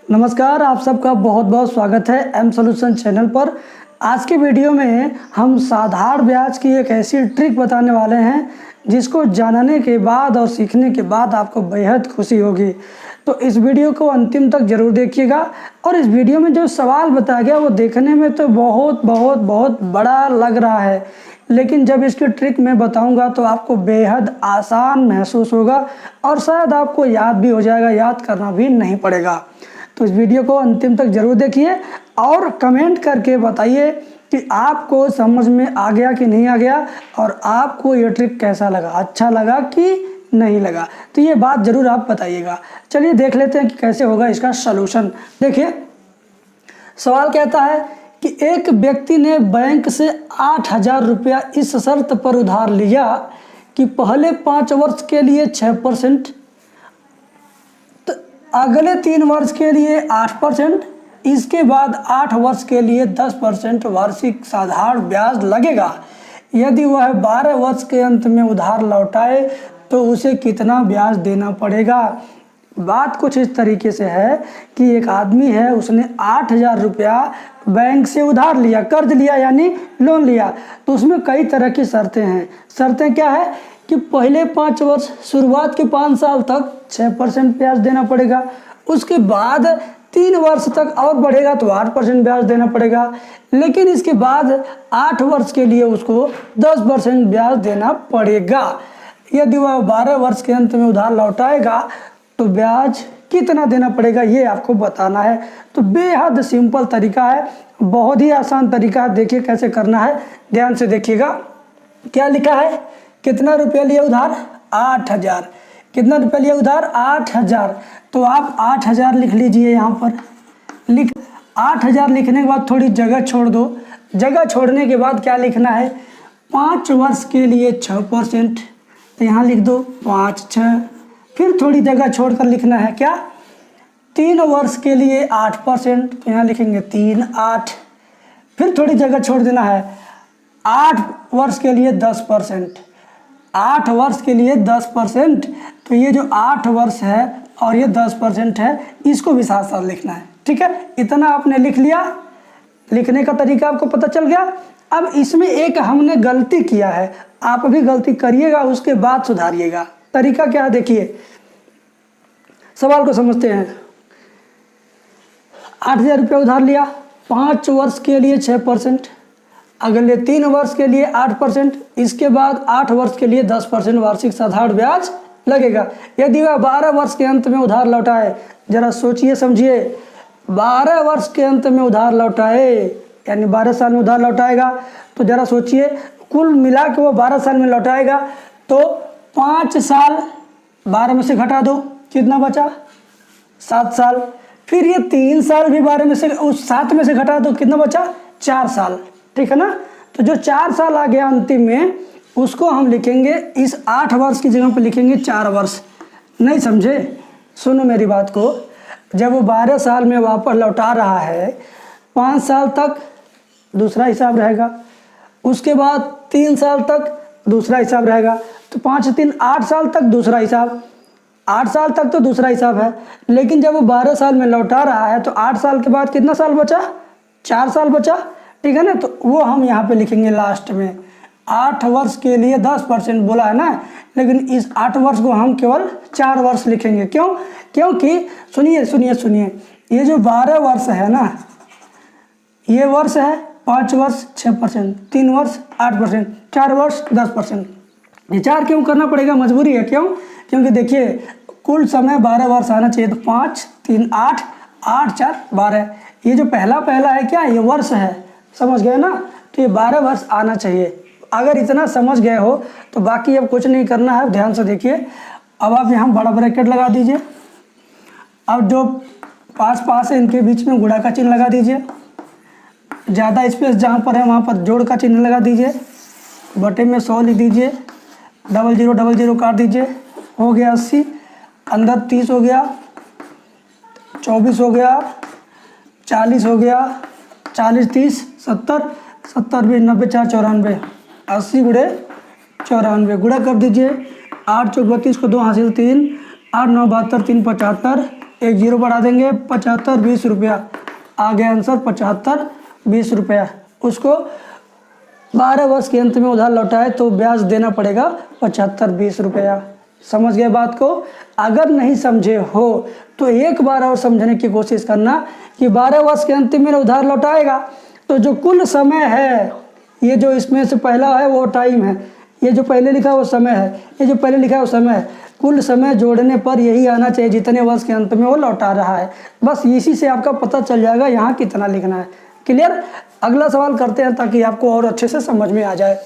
नमस्कार, आप सबका बहुत बहुत स्वागत है एम सॉल्यूशन चैनल पर। आज के वीडियो में हम साधारण ब्याज की एक ऐसी ट्रिक बताने वाले हैं जिसको जानने के बाद और सीखने के बाद आपको बेहद खुशी होगी। तो इस वीडियो को अंतिम तक ज़रूर देखिएगा। और इस वीडियो में जो सवाल बताया गया वो देखने में तो बहुत बड़ा लग रहा है, लेकिन जब इसकी ट्रिक मैं बताऊंगा तो आपको बेहद आसान महसूस होगा और शायद आपको याद भी हो जाएगा, याद करना भी नहीं पड़ेगा। तो इस वीडियो को अंतिम तक ज़रूर देखिए और कमेंट करके बताइए कि आपको समझ में आ गया कि नहीं आ गया और आपको ये ट्रिक कैसा लगा, अच्छा लगा कि नहीं लगा। तो ये बात ज़रूर आप बताइएगा। चलिए देख लेते हैं कि कैसे होगा इसका सलूशन। देखिए, सवाल कहता है कि एक व्यक्ति ने बैंक से 8,000 रुपया इस शर्त पर उधार लिया कि पहले 5 वर्ष के लिए 6%, अगले 3 वर्ष के लिए 8%, इसके बाद 8 वर्ष के लिए 10% वार्षिक साधारण ब्याज लगेगा। यदि वह 12 वर्ष के अंत में उधार लौटाए तो उसे कितना ब्याज देना पड़ेगा। बात कुछ इस तरीके से है कि एक आदमी है, उसने 8,000 रुपया बैंक से उधार लिया, कर्ज लिया यानी लोन लिया। तो उसमें कई तरह की शर्तें हैं। शर्तें क्या है कि पहले 5 वर्ष, शुरुआत के 5 साल तक 6% ब्याज देना पड़ेगा, उसके बाद 3 वर्ष तक और बढ़ेगा तो 8% ब्याज देना पड़ेगा, लेकिन इसके बाद 8 वर्ष के लिए उसको 10% ब्याज देना पड़ेगा। यदि वह 12 वर्ष के अंत में उधार लौटाएगा तो ब्याज कितना देना पड़ेगा ये आपको बताना है। तो बेहद सिंपल तरीका है, बहुत ही आसान तरीका है। देखिए कैसे करना है, ध्यान से देखिएगा। क्या लिखा है, कितना रुपया लिया उधार, 8,000। कितना रुपया लिया उधार, 8,000। तो आप 8,000 लिख लीजिए यहाँ पर। 8,000 लिखने के बाद थोड़ी जगह छोड़ दो। जगह छोड़ने के बाद क्या लिखना है, 5 वर्ष के लिए 6%, तो यहाँ लिख दो 5 6। फिर थोड़ी जगह छोड़कर लिखना है क्या, 3 वर्ष के लिए 8%, तो यहाँ लिखेंगे 3 8। फिर थोड़ी जगह छोड़ देना है 8 वर्ष के लिए 10%, 8 वर्ष के लिए 10%। तो ये जो 8 वर्ष है और ये 10% है, इसको भी साथ साथ लिखना है। ठीक है, इतना आपने लिख लिया। लिखने का तरीका आपको पता चल गया। अब इसमें एक हमने गलती किया है, आप भी गलती करिएगा, उसके बाद सुधारिएगा। तरीका क्या है देखिए, सवाल को समझते हैं। 8,000 रुपया उधार लिया, 5 वर्ष के लिए 6%, अगले 3 वर्ष के लिए 8%, इसके बाद 8 वर्ष के लिए 10% वार्षिक साधारण ब्याज लगेगा। यदि वह 12 वर्ष के अंत में उधार लौटाए, जरा सोचिए समझिए, 12 वर्ष के अंत में उधार लौटाए यानी 12 साल में उधार लौटाएगा, तो जरा सोचिए कुल मिला के वो 12 साल में लौटाएगा तो 5 साल 12 में से घटा दो, कितना बचा, 7 साल। फिर ये 3 साल भी 12 में से, उस 7 में से घटा दो, कितना बचा, 4 साल। ठीक है ना। तो जो 4 साल आ गया अंतिम में, उसको हम लिखेंगे, इस 8 वर्ष की जगह पर लिखेंगे 4 वर्ष। नहीं समझे, सुनो मेरी बात को। जब वो 12 साल में वापस लौटा रहा है, 5 साल तक दूसरा हिसाब रहेगा, उसके बाद 3 साल तक दूसरा हिसाब रहेगा, तो 5 3 8 साल तक दूसरा हिसाब, 8 साल तक तो दूसरा हिसाब है। लेकिन जब वो 12 साल में लौटा रहा है तो 8 साल के बाद कितना साल बचा, 4 साल बचा। ठीक है ना, तो वो हम यहाँ पे लिखेंगे लास्ट में। 8 वर्ष के लिए 10% बोला है ना, लेकिन इस 8 वर्ष को हम केवल 4 वर्ष लिखेंगे। क्यों, क्योंकि सुनिए सुनिए सुनिए, ये जो 12 वर्ष है ना, ये वर्ष है 5 वर्ष 6%, 3 वर्ष 8%, 4 वर्ष 10%। ये 4 क्यों करना पड़ेगा, मजबूरी है। क्यों, क्योंकि देखिए कुल समय 12 वर्ष आना चाहिए, तो 5 3 8, 8 4 12। ये जो पहला है क्या, ये वर्ष है, समझ गए ना। तो ये 12 वर्ष आना चाहिए। अगर इतना समझ गए हो तो बाकी अब कुछ नहीं करना है, ध्यान से देखिए। अब आप यहाँ बड़ा ब्रैकेट लगा दीजिए। अब जो पास है इनके बीच में गुणा का चिन्ह लगा दीजिए। ज़्यादा स्पेस जहाँ पर है वहाँ पर जोड़ का चिन्ह लगा दीजिए। बटे में 100 लिख दीजिए, 0000 काट दीजिए, हो गया 80, अंदर 30 हो गया, 24 हो गया, 40 हो गया, 40 30 70, 70 20 90 4 94, 80 गुणे 94 गुणा कर दीजिए। 8 चौक 32 को 2 हासिल 3, 8 9 72 3 75, एक जीरो बढ़ा देंगे, 75 20 रुपया आ गया आंसर, 75 20 रुपया। उसको 12 वर्ष के अंत में उधार लौटाए तो ब्याज देना पड़ेगा 75 20 रुपया। समझ गए बात को? अगर नहीं समझे हो तो एक बार और समझने की कोशिश करना कि 12 वर्ष के अंत में उधार लौटाएगा तो जो कुल समय है, ये जो इसमें से पहला है वो टाइम है, ये जो पहले लिखा है वो समय है, ये जो पहले लिखा है वो समय है, कुल समय जोड़ने पर यही आना चाहिए जितने वर्ष के अंत में वो लौटा रहा है। बस इसी से आपका पता चल जाएगा यहाँ कितना लिखना है। क्लियर? अगला सवाल करते हैं ताकि आपको और अच्छे से समझ में आ जाए।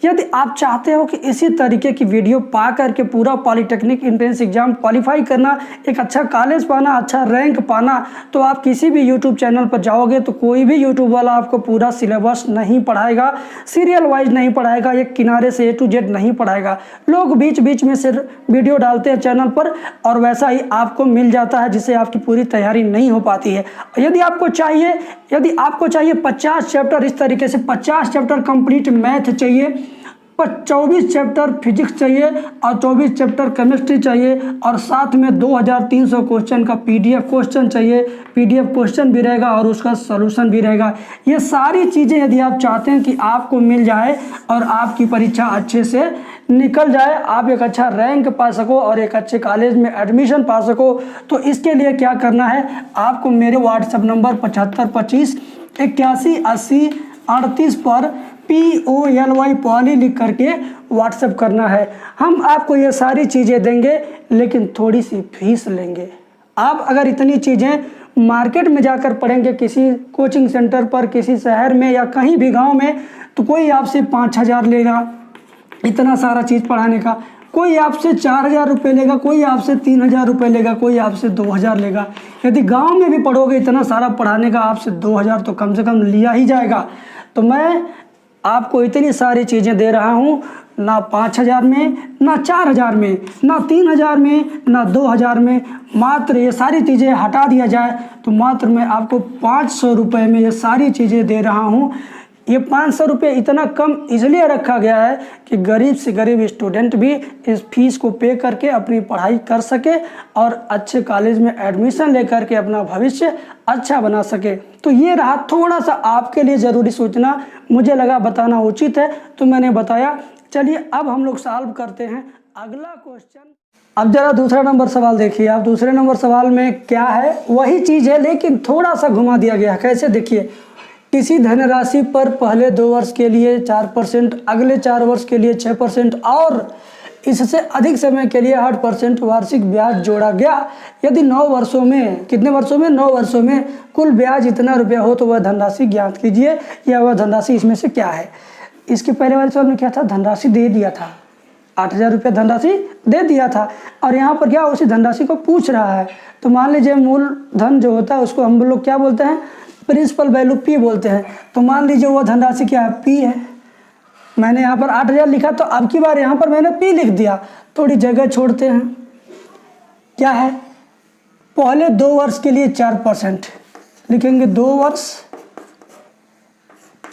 यदि आप चाहते हो कि इसी तरीके की वीडियो पा करके पूरा पॉलिटेक्निक एंट्रेंस एग्जाम क्वालिफाई करना, एक अच्छा कॉलेज पाना, अच्छा रैंक पाना, तो आप किसी भी यूट्यूब चैनल पर जाओगे तो कोई भी यूट्यूब वाला आपको पूरा सिलेबस नहीं पढ़ाएगा, सीरियल वाइज नहीं पढ़ाएगा, एक किनारे से A to Z नहीं पढ़ाएगा। लोग बीच बीच में से वीडियो डालते हैं चैनल पर और वैसा ही आपको मिल जाता है जिससे आपकी पूरी तैयारी नहीं हो पाती है। यदि आपको चाहिए 50 चैप्टर, इस तरीके से 50 चैप्टर कंप्लीट मैथ चाहिए, 24 चैप्टर फिजिक्स चाहिए और 24 चैप्टर केमिस्ट्री चाहिए और साथ में 2300 क्वेश्चन का PDF क्वेश्चन चाहिए, PDF क्वेश्चन भी रहेगा और उसका सॉल्यूशन भी रहेगा। ये सारी चीज़ें यदि आप चाहते हैं कि आपको मिल जाए और आपकी परीक्षा अच्छे से निकल जाए, आप एक अच्छा रैंक पा सको और एक अच्छे कॉलेज में एडमिशन पा सको, तो इसके लिए क्या करना है, आपको मेरे व्हाट्सएप नंबर 7525 81 80 38 पर POLY पॉली लिख करके व्हाट्सएप करना है। हम आपको ये सारी चीज़ें देंगे लेकिन थोड़ी सी फीस लेंगे। आप अगर इतनी चीज़ें मार्केट में जाकर पढ़ेंगे, किसी कोचिंग सेंटर पर, किसी शहर में या कहीं भी गांव में, तो कोई आपसे 5000 लेगा इतना सारा चीज़ पढ़ाने का, कोई आपसे 4000 रुपये लेगा, कोई आपसे 3000 रुपये लेगा, कोई आपसे 2000 लेगा। यदि गांव में भी पढ़ोगे इतना सारा पढ़ाने का, आपसे 2000 तो कम से कम लिया ही जाएगा। तो मैं आपको इतनी सारी चीज़ें दे रहा हूँ, ना 5000 में, ना 4000 में, ना 3000 में, ना 2000 में, मात्र ये सारी चीज़ें हटा दिया जाए तो मात्र मैं आपको 500 रुपये में ये सारी चीज़ें दे रहा हूँ। ये 500 रुपये इतना कम इसलिए रखा गया है कि गरीब से गरीब स्टूडेंट भी इस फीस को पे करके अपनी पढ़ाई कर सके और अच्छे कॉलेज में एडमिशन लेकर के अपना भविष्य अच्छा बना सके। तो ये रहा थोड़ा सा आपके लिए ज़रूरी सूचना, मुझे लगा बताना उचित है तो मैंने बताया। चलिए अब हम लोग सॉल्व करते हैं अगला क्वेश्चन। अब जरा दूसरा नंबर सवाल देखिए आप। दूसरे नंबर सवाल में क्या है, वही चीज़ है लेकिन थोड़ा सा घुमा दिया गया। कैसे? देखिए, किसी धनराशि पर पहले 2 वर्ष के लिए 4%, अगले 4 वर्ष के लिए 6% और इससे अधिक समय के लिए 8% वार्षिक ब्याज जोड़ा गया। यदि 9 वर्षों में, कितने वर्षों में? 9 वर्षों में कुल ब्याज इतना रुपया हो तो वह धनराशि ज्ञात कीजिए, या वह धनराशि इसमें से क्या है। इसके पहले वाले सवाल में क्या था, धनराशि दे दिया था, 8000 रुपया धनराशि दे दिया था और यहाँ पर क्या उसी धनराशि को पूछ रहा है। तो मान लीजिए मूलधन जो होता है उसको हम लोग क्या बोलते हैं, प्रिंसिपल वैल्यू P बोलते हैं। तो मान लीजिए वो धनराशि क्या है, P है। मैंने यहाँ पर 8000 लिखा तो अब की बार यहाँ पर मैंने P लिख दिया, थोड़ी जगह छोड़ते हैं। क्या है, पहले 2 वर्ष के लिए 4% लिखेंगे, 2 वर्ष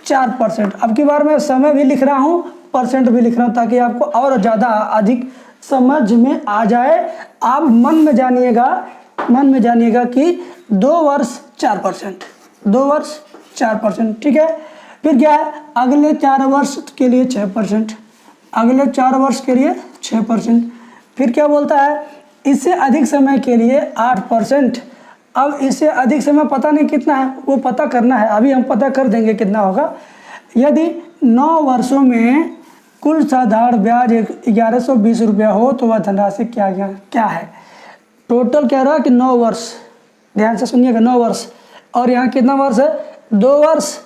4%। अब की बार मैं समय भी लिख रहा हूँ, परसेंट भी लिख रहा हूँ ताकि आपको और ज़्यादा अधिक समझ में आ जाए। आप मन में जानिएगा कि 2 वर्ष 4%, 2 वर्ष 4%, ठीक है। फिर क्या है, अगले 4 वर्ष के लिए 6%, अगले 4 वर्ष के लिए 6%। फिर क्या बोलता है, इससे अधिक समय के लिए 8%। अब इससे अधिक समय पता नहीं कितना है, वो पता करना है, अभी हम पता कर देंगे कितना होगा। यदि 9 वर्षों में कुल साधारण ब्याज 1120 रुपया हो तो वह धनराशि क्या है। टोटल क्या रहा कि 9 वर्ष, ध्यान से सुनिएगा, 9 वर्ष और यहाँ कितना वर्ष है, 2 वर्ष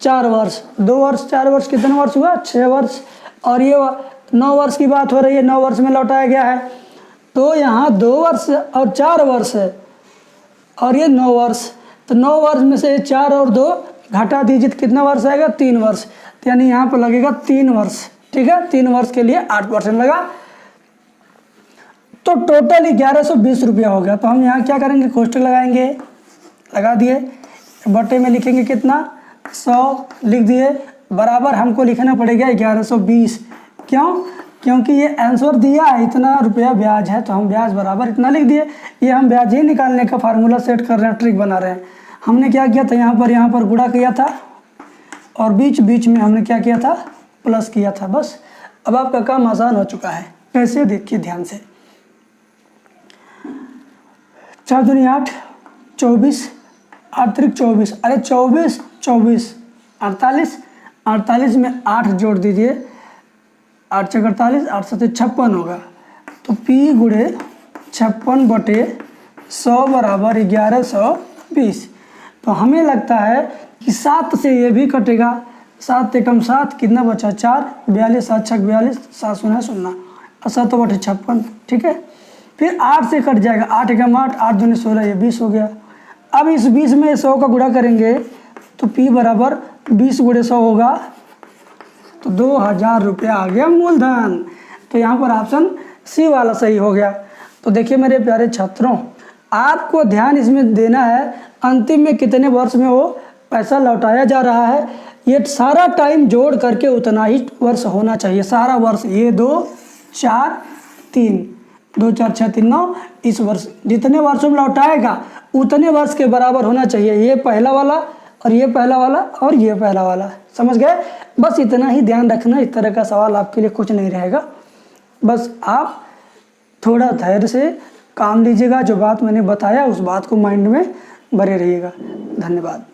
4 वर्ष। 2 वर्ष 4 वर्ष कितना वर्ष हुआ, 6 वर्ष। और ये 9 वर्ष की बात हो रही है, 9 वर्ष में लौटाया गया है। तो यहाँ 2 वर्ष और 4 वर्ष है और ये 9 वर्ष। तो 9 वर्ष में से 4 और 2 घटा दीजिए तो कितना वर्ष आएगा, 3 वर्ष। तो यानी यहाँ पर लगेगा 3 वर्ष, ठीक है। 3 वर्ष के लिए 8% लगा तो टोटल 1120 रुपया हो गया। तो हम यहाँ क्या करेंगे, कोष्टक लगाएंगे, लगा दिए, बटे में लिखेंगे कितना, 100 लिख दिए, बराबर हमको लिखना पड़ेगा 1120। क्यों, क्योंकि ये आंसर दिया है इतना रुपया ब्याज है तो हम ब्याज बराबर इतना लिख दिए। ये हम ब्याज ही निकालने का फार्मूला सेट कर रहे हैं, ट्रिक बना रहे हैं। हमने क्या किया था, यहाँ पर गुणा किया था और बीच बीच में हमने क्या किया था, प्लस किया था। बस अब आपका काम आसान हो चुका है। कैसे, देखिए ध्यान से। 4 दूनी 8, 24, 8 त्रिक 24, अरे 24, 24, 48, 48 में 8 जोड़ दीजिए, 8 छक 48, 8 सत्ते 56 होगा। तो P गुणे 56/100 बराबर 1120। तो हमें लगता है कि 7 से ये भी कटेगा, 7 एकम 7, कितना बचा 4, 42, 7 छक 42, 7 शून्य 0 और 7/56, ठीक है। फिर 8 से कट जाएगा, 8 एकम 8, 8 दूनी 16, ये 20 हो गया। अब इस 20 में 100 का गुणा करेंगे तो P बराबर 20 गुणे 100 होगा, तो 2000 रुपया आ गया मूलधन। तो यहाँ पर ऑप्शन सी वाला सही हो गया। तो देखिए मेरे प्यारे छात्रों, आपको ध्यान इसमें देना है अंतिम में कितने वर्ष में वो पैसा लौटाया जा रहा है। ये सारा टाइम जोड़ करके उतना ही वर्ष होना चाहिए, सारा वर्ष। ये 2, 4, 3, 2, 4, 6, 3, 9, इस वर्ष जितने वर्षों में लौटाएगा उतने वर्ष के बराबर होना चाहिए। ये पहला वाला और ये पहला वाला और ये पहला वाला, समझ गए। बस इतना ही ध्यान रखना, इस तरह का सवाल आपके लिए कुछ नहीं रहेगा। बस आप थोड़ा धैर्य से काम लीजिएगा, जो बात मैंने बताया उस बात को माइंड में भरे रहिएगा। धन्यवाद।